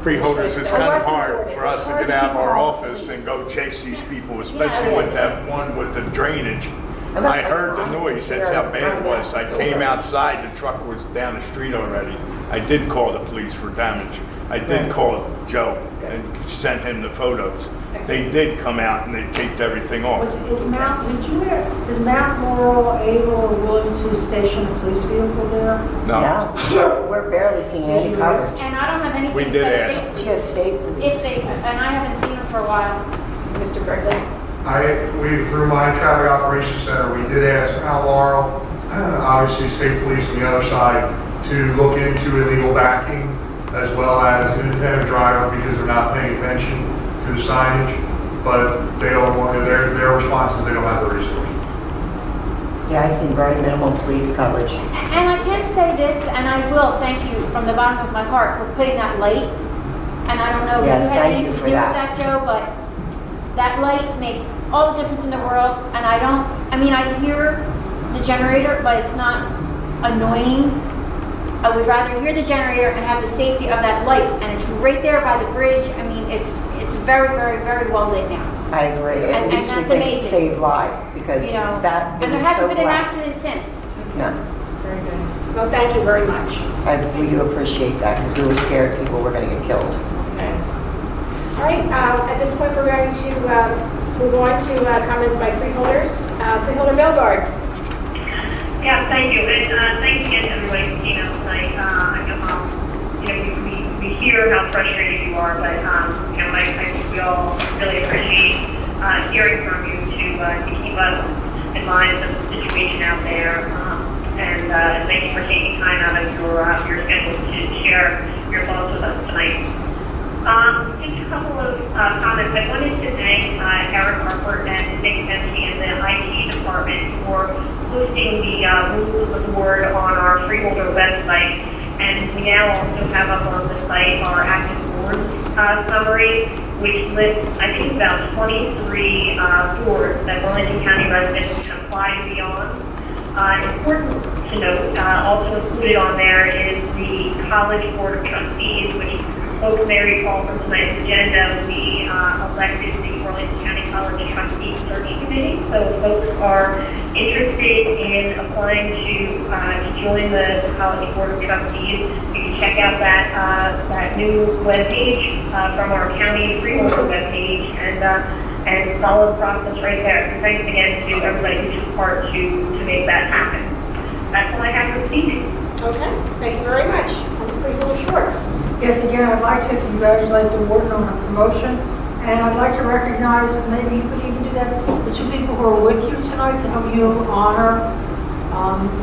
Freeholders, it's kind of hard for us to get out of our office and go chase these people, especially with that one with the drainage. I heard the noise, that's how bad it was. I came outside, the truck was down the street already. I did call the police for damage. I did call Joe and sent him the photos. They did come out and they taped everything off. Is Mount Laurel able or willing to station a police vehicle there? No. We're barely seeing any coverage. And I don't have anything We to did say ask. She has state police. if they, and I haven't seen them for a while. Mr. Berkeley. Through my traffic operations center, we did ask Mount Laurel, obviously state police on the other side, to look into illegal backing as well as inattentive driver because they're not paying attention to the signage, but they don't want, their response is they don't have the resources. Yeah, I see very minimal police coverage. And I can say this, and I will thank you from the bottom of my heart for putting that light. And I don't know if Yes, you had thank anything you to for do with that. that, Joe, but that light makes all the difference in the world. And I hear the generator, but it's not annoying. I would rather hear the generator and have the safety of that light. And it's right there by the bridge. I mean, it's very, very, very well lit now. I agree. At And least we that's can amazing. save lives because You know, that and is there hasn't so been an black. accident since. No, Very good. Well, thank you very much. we do appreciate that because we were scared people were going to get killed. Okay. All right, at this point, we're going to move on to comments by freeholders. Freeholder Belgard. Yeah, thank you, and thanks again to everybody who came out tonight. I know, we hear how frustrated you are, but I think we all really appreciate hearing from you to keep us in mind of the situation out there. And thank you for taking time out of your schedule to share your thoughts with us tonight. Just a couple of comments. I wanted to thank Eric Harper and Nick Dempsey and the IT department for posting the rules of the board on our Freeholder website. And we now also have up on the site our active board summary, which lists, I think, about 23 boards that Burlington County residents can apply to be on. Important to note, also included on there is the College Board of Trustees, which folks may recall from tonight's agenda, we elected the Burlington County College Trustees Search Committee. So if folks are interested in applying to join the College Board of Trustees, you can check out that new webpage from our county Freeholder webpage and follow the process right there. So thanks again to everybody who took part to make that happen. That's all I have this evening. Okay, thank you very much. Freeholder Schwartz. Yes, again, I'd like to congratulate the warden on her promotion, and I'd like to recognize, maybe you could even do that, the two people who are with you tonight to help you honor.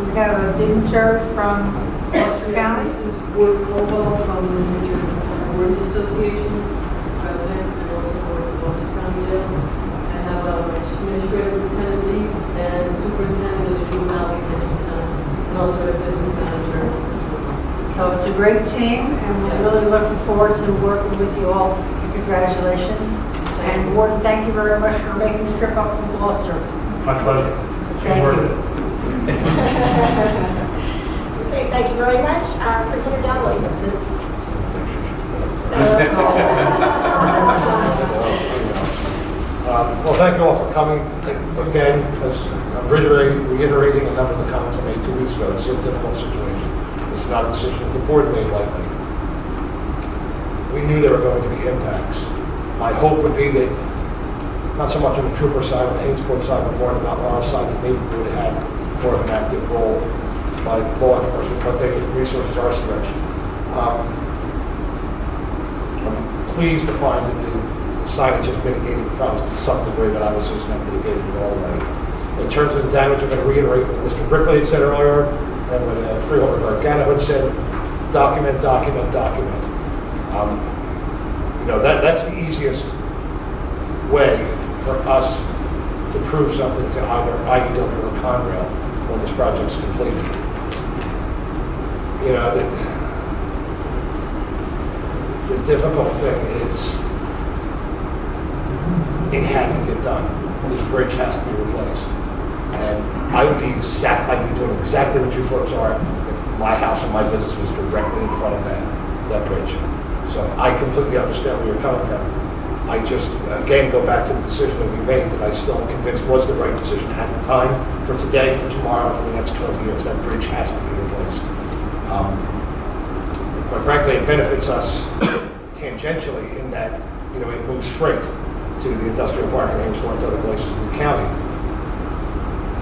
We have a dignitary from Gloucester County. This is Ward Colwell from the New Jersey Warden's Association, president, and also for the Gloucester County Jail. I have administrative lieutenant lead and superintendent of the juvenile detention center, and also a business manager. So it's a great team, and we're really looking forward to working with you all. Congratulations. And Warden, thank you very much for making the trip up from Gloucester. My pleasure. Thank you. Okay, thank you very much. Freeholder Donnelly. That's it. Well, thank you all for coming. Again, as I'm reiterating a number of the comments I made 2 weeks ago, this is a difficult situation. It's not a decision that the board made lightly. We knew there were going to be impacts. My hope would be that, not so much on the trooper side, on the Hainsport side, but more on the Mount Laurel side, that maybe we would have had more of an active role by law enforcement, but the resources are stretched. I'm pleased to find that the signage has mitigated the problems to some degree, but obviously it's not mitigated it all the way. In terms of the damage, I'm going to reiterate what Mr. Brickley had said earlier, and what Freeholder Gargano had said, document, document, document. That's the easiest way for us to prove something to either IEW or Conrail when this project's completed. The difficult thing is it had to get done. This bridge has to be replaced. And I'd be doing exactly what you folks are if my house and my business was directly in front of that bridge. So I completely understand where you're coming from. I just, again, go back to the decision that we made that I still am convinced was the right decision at the time, for today, for tomorrow, for the next 20 years. That bridge has to be replaced. Quite frankly, it benefits us tangentially in that, it moves freight to the industrial park and Amesworth and other places in the county.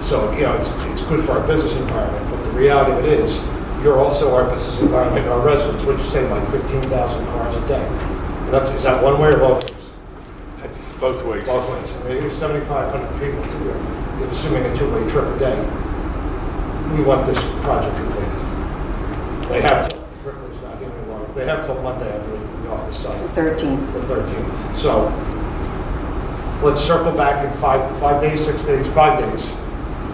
So, it's good for our business environment, but the reality of it is, you're also our business environment and our residents. What'd you say, like 15,000 cars a day? Is that one way or both ways? It's both ways. Both ways. I mean, 7,500 people to do it, assuming a two-way trip a day. We want this project completed. They have till, Brickley's not here any longer. They have till Monday, I believe, to be off the site. It's the 13th. The 13th. So, let's circle back in 5 days, 6 days, 5 days,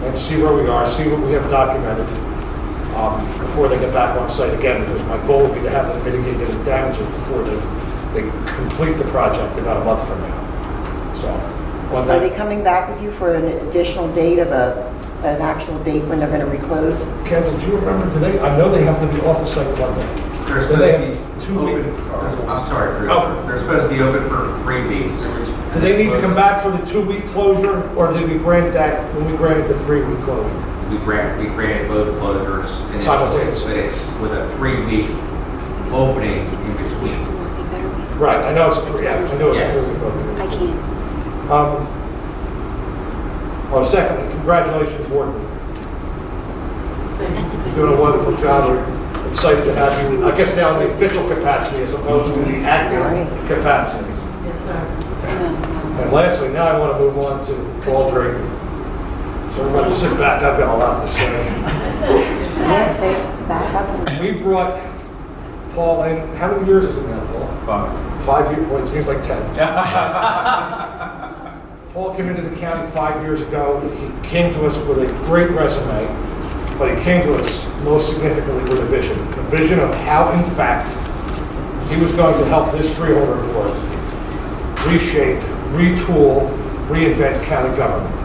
and see where we are, see what we have documented before they get back on site again, because my goal would be to have them mitigate any damages before they complete the project about a month from now. So, Are they coming back with you for an additional date of an actual date when they're going to reclose? Kendall, do you remember today? I know they have to be off the site one day. They're supposed to be I'm sorry, they're supposed to be open for 3 weeks. Do they need to come back for the 2-week closure, or did we grant that when we granted the 3-week closure? We granted both closures Simultaneously. but it's with a 3-week opening in between. Right, I know it's a 3-week opening. I can't. Well, secondly, congratulations, Warden. That's a You're good doing a wonderful job. We're excited to have you, I guess now in the official capacity as opposed to the acting capacity. Yes, sir. And lastly, now I want to move on to Paul Drayton. So everybody sit back, I've got a lot to say. Yes, say back up. We brought Paul in, how many years is it now, Paul? 5 years, well, it seems like 10. Paul came into the county 5 years ago. He came to us with a great resume, but he came to us most significantly with a vision of how, in fact, he was going to help this freeholder board reshape, retool, reinvent county government.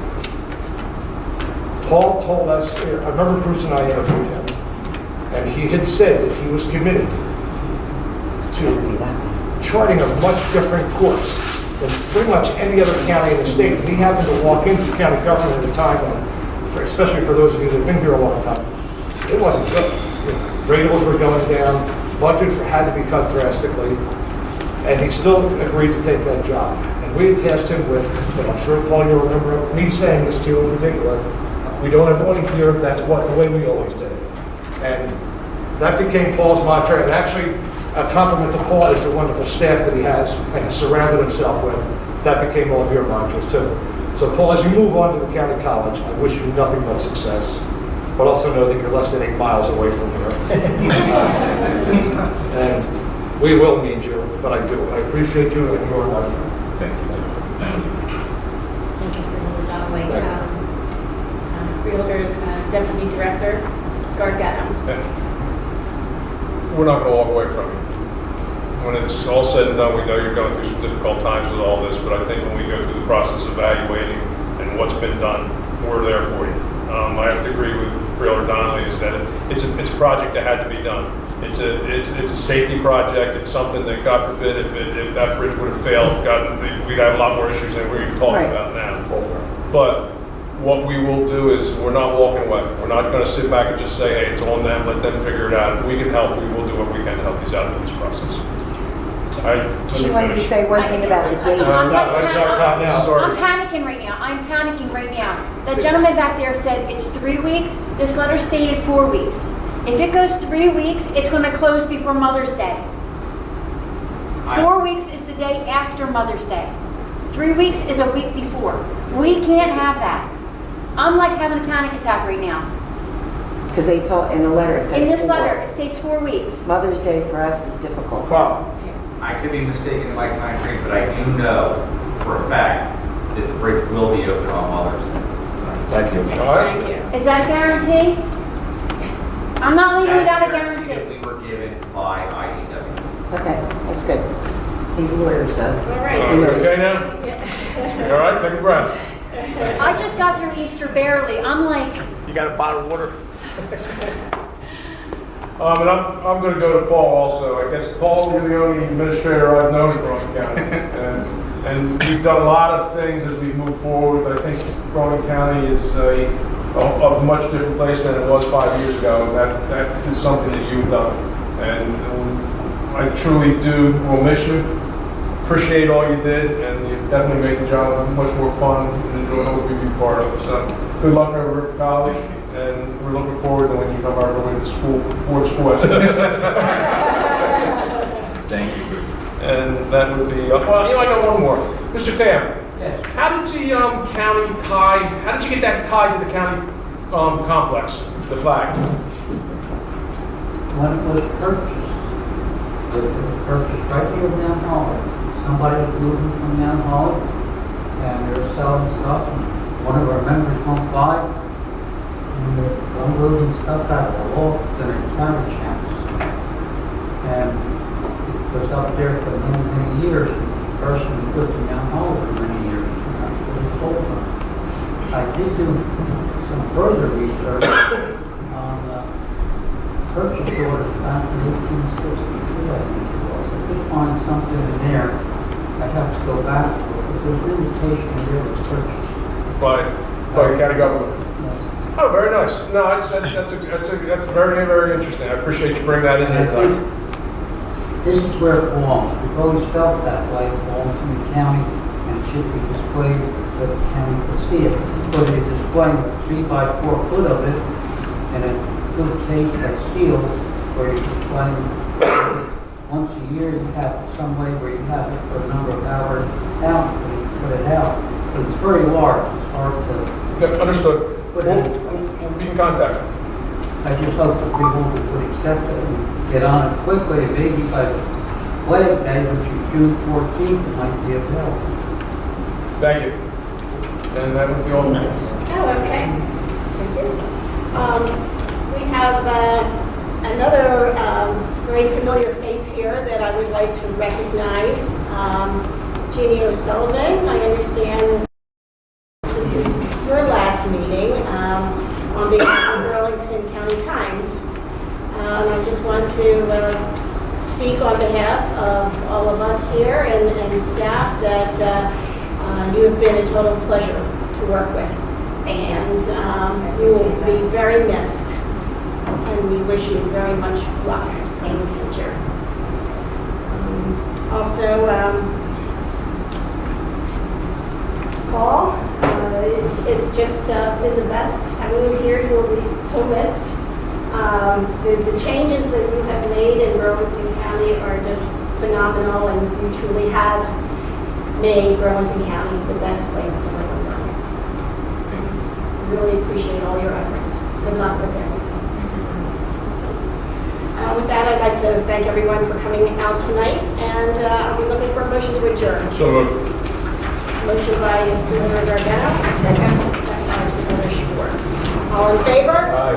Paul told us, I remember Bruce and I interviewed him, and he had said that he was committed to charting a much different course than pretty much any other county in the state. He happened to walk into county government at a time when, especially for those of you that have been here a long time, it wasn't good. Radios were going down, budgets had to be cut drastically, and he still agreed to take that job. And we had tasked him with, and I'm sure Paul you'll remember me saying this to you in particular, we don't have money here, that's the way we always did it. And that became Paul's mantra, and actually a compliment to Paul is the wonderful staff that he has and has surrounded himself with. That became all of your mantras too. So Paul, as you move on to the county college, I wish you nothing but success, but also know that you're less than 8 miles away from here. And we will need you, but I do. I appreciate you and your life. Thank you. Thank you, Freeholder Dalloway. Freeholder Deputy Director Gargano. Thank you. We're not going to walk away from you. When it's all said and done, we know you're going through some difficult times with all this, but I think when we go through the process of evaluating and what's been done, we're there for you. I have to agree with Freeholder Donnelly is that it's a project that had to be done. It's a safety project. It's something that, God forbid, if that bridge would have failed, we'd have a lot more issues than we're even talking about now. But what we will do is we're not walking away. We're not going to sit back and just say, hey, it's on them, let them figure it out. If we can help, we will do what we can to help these out in this process. She wanted to say one thing about the date. I'm panicking right now. I'm panicking right now. The gentleman back there said it's 3 weeks. This letter stated 4 weeks. If it goes 3 weeks, it's going to close before Mother's Day. 4 weeks is the day after Mother's Day. 3 weeks is a week before. We can't have that. I'm like having a panic attack right now. Because they told, in the letter, it says In this 4. letter, it states 4 weeks. Mother's Day for us is difficult. I could be mistaken in my time frame, but I do know for a fact that the bridge will be open on Mother's Day. Thank you. All right. Is that a guarantee? I'm not leaving without a That's the guarantee. that we were given by IEW. Okay, that's good. He's a lawyer, so. All right. He knows. Okay now? All right, take a breath. I just got through Easter barely. I'm like, You got a bottle of water? And I'm going to go to Paul also. I guess, Paul, you're the only administrator I've known in Burlington County. And we've done a lot of things as we move forward, but I think Burlington County is a much different place than it was 5 years ago. And that is something that you've done. And I truly will miss you. Appreciate all you did, and you definitely make the job much more fun and enjoyable to be part of. So good luck over at college, and we're looking forward to when you come our way to school, before the school. Thank you, Bruce. And that would be, well, I got one more. Mr. Tam, Yes. how did the county tie, how did you get that tied to the county complex, the flag? When it was purchased, it was purchased right here in Mount Holly. Somebody was moving from Mount Holly, and they were selling stuff, and one of our members went by, and they're unloading stuff out of the loft in a carriage house. And it was up there for many, many years. The person who lived in Mount Holly for many years, and that was told them. I did do some further research on purchase orders back in 1863, I think it was. I did find something in there. I'd have to go back to it, but there's an indication there it was purchased. By the county government? Oh, very nice. No, that's very, very interesting. I appreciate you bringing that in And I here. think this is where it belongs. We've always felt that way. It belongs in the county and it should be displayed so the county can see it. Whether you display 3 by 4 foot of it in a good case that's sealed, or you display once a year, you have some way where you have it for a number of hours out, and you put it out. But it's very large. It's hard to. Yep, understood. We'll be in contact. I just hope the people would accept it and get on it quickly, maybe by Flag Day, which is June 14th, it might be available. Thank you. And that would be all. Oh, okay. Thank you. We have another very familiar face here that I would like to recognize. Jeannie O'Sullivan, I understand this is your last meeting on behalf of the Burlington County Times. And I just want to speak on behalf of all of us here and staff that you have been a total pleasure to work with. And you will be very missed. And we wish you very much luck in the future. Also, Paul, it's just been the best having you here. You will be so missed. The changes that you have made in Burlington County are just phenomenal, and you truly have made Burlington County the best place to live and work. Really appreciate all your efforts. Good luck with everything. With that, I'd like to thank everyone for coming out tonight, and I'll be looking for a motion to adjourn. So moved. Motion by Freeholder Gargano, second by Freeholder Schwartz. All in favor? Aye.